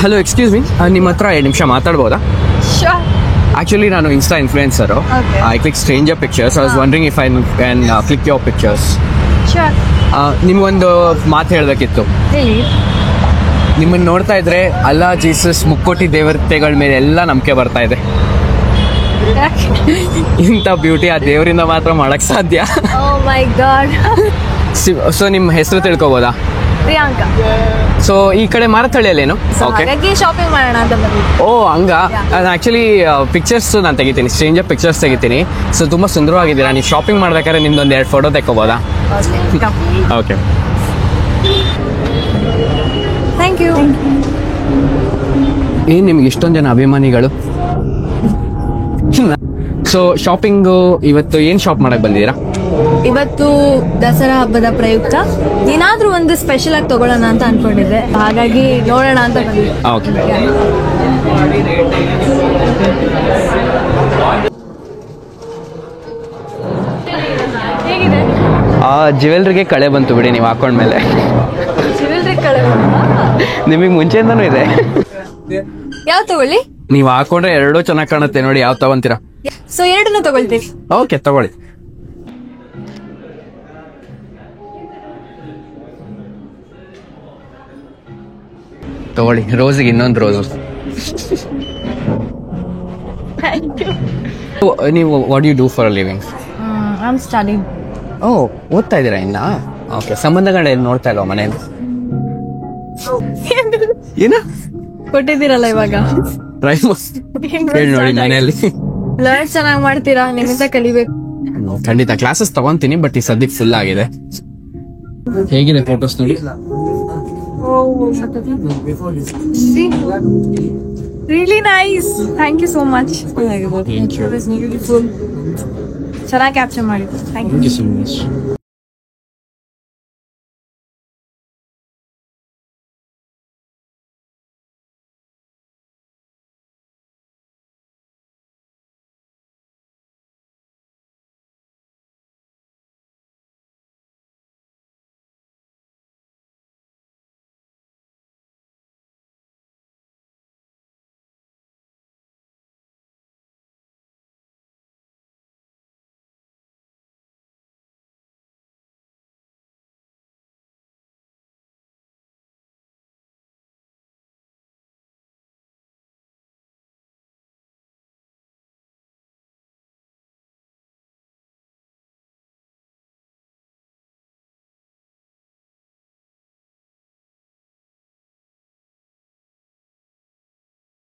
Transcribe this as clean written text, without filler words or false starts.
Hello excuse me, ನಿಮ್ಮ ಹತ್ರ 2 ನಿಮಿಷ ಮಾತಾಡ್ಬೋದಾ? Sure. ಆ್ಯಕ್ಚುಲಿ ನಾನು Insta influencer. Okay. I click stranger pictures. I was wondering if I can click your pictures. Sure. ನಿಮ್ಗೊಂದು ಮಾತು ಹೇಳಬೇಕಿತ್ತು. ಹೇಳಿ. ನಿಮ್ಮನ್ನು ನೋಡ್ತಾ ಇದ್ರೆ ಅಲ್ಲಾ, ಜೀಸಸ್, ಮುಕ್ಕೋಟಿ ದೇವತೆಗಳ ಮೇಲೆ ಎಲ್ಲ ನಂಬಿಕೆ ಬರ್ತಾ ಇದೆ. ಇಂಥ ಬ್ಯೂಟಿ ಆ ದೇವರಿಂದ ಮಾತ್ರ ಮಾಡಕ್ ಸಾಧ್ಯ. Oh my God. ಸೊ ನಿಮ್ಮ ಹೆಸರು ತಿಳ್ಕೊಬೋದಾ? ಪ್ರಿಯಾಂಕಾ. ಸೊ ಈ ಕಡೆ ಮಾರತಳ್ಳಿಯಲ್ಲೇನು? ಓಕೆ. ಹಾಗಾಗಿ ಶಾಪಿಂಗ್ ಮಾಡೋಣ ಅಂತ ಬಂದ್ವಿ. ಓ ಹಂಗ. ಆ್ಯಕ್ಚುಲಿ ಪಿಕ್ಚರ್ಸ್ ನಾನು ತೆಗಿತೀನಿ, ಸ್ಟ್ರೇಂಜರ್ ಪಿಕ್ಚರ್ಸ್ ತೆಗಿತೀನಿ. ಸೊ ತುಂಬ ಸುಂದರವಾಗಿದ್ದೀರಾ. ನೀವು ಶಾಪಿಂಗ್ ಮಾಡ್ಬೇಕಾದ್ರೆ ನಿಮ್ದೊಂದು 2 ಫೋಟೋ ತೆಕ್ಕೋಬೋದಾ? ಓಕೆ. Thank you. ಏನು ನಿಮ್ಗೆ ಇಷ್ಟೊಂದು ಜನ ಅಭಿಮಾನಿಗಳು? ಸೊ ಶಾಪಿಂಗು ಇವತ್ತು ಏನು ಶಾಪ್ ಮಾಡಕ್ಕೆ ಬಂದಿದ್ದೀರಾ? ಇವತ್ತು ದಸರಾ ಹಬ್ಬದ ಪ್ರಯುಕ್ತ ಏನಾದ್ರೂ ಒಂದು ಸ್ಪೆಷಲ್ ಆಗಿ ತಗೊಳ್ಳೋಣ ಅಂತ ಅನ್ಕೊಂಡಿದ್ದೆ, ಹಾಗಾಗಿ ನೋಡೋಣ ಅಂತ ಬಂದಿದ್ದೆ. ಓಕೆ. ಹೇಗಿದೆ? ಆ ಜ್ಯುವೆಲ್ರಿಗೆ ಕಳೆ ಬಂತು ಬಿಡಿ ನೀವು ಹಾಕೊಂಡ್ಮೇಲೆ. ಜ್ಯುವೆಲ್ರಿ ಕಳೆ ನಿಮಗೆ ಮುಂಚೆಯಿಂದನೂ ಇದೆ. ಯಾವ ತಗೊಳ್ಳಿ? ನೀವು ಹಾಕೊಂಡ್ರೆ ಎರಡೂ ಚೆನ್ನಾಗಿ ಕಾಣುತ್ತೆ ನೋಡಿ. ಯಾವ ತಗೊಂತೀರಾ? ಸೊ ಎರಡನ್ನೂ ತಗೊಳ್ತೀವಿ. ಓಕೆ, ತಗೊಳ್ಳಿ. ತಗೊಳ್ಳಿ. ರೋಸಿಗೆ ಇನ್ನೊಂದು ರೋಸು. ನೀವು what you do for a living? I am studying. ಓ, ಓದ್ತಾ ಇದ್ದೀರಾ ಇನ್ನ? ಓಕೆ. ಸಂಬಂಧಗಳೇನು ನೋಡ್ತಾ ಇಲ್ವಾ ಮನೇಲಿ? ಏನ ಕೊಟ್ಟಿದ್ದೀರಲ್ಲ ಇವಾಗ. ಟ್ರೈ ಹೇಳಿ ನೋಡಿ ಮನೆಯಲ್ಲಿ. ಲರ್ನ್ ಚೆನ್ನಾಗಿ ಮಾಡ್ತೀರಾ, ನಿಮ್ಮಿಂದ ಕಲಿಬೇಕು. ಖಂಡಿತ ಕ್ಲಾಸಸ್ ತಗೊಂತೀನಿ, ಬಟ್ ಈ ಸದ್ಯಕ್ಕೆ ಫುಲ್ ಆಗಿದೆ. ಹೇಗಿದೆ ಫೋಟೋಸ್ ನೋಡಿ? Really nice. Thank you so much. Thank you. Beautiful. ಚೆನ್ನಾಗಿ ಕ್ಯಾಪ್ಚರ್ ಮಾಡಿದ್ದು. Thank you. Thank you so much.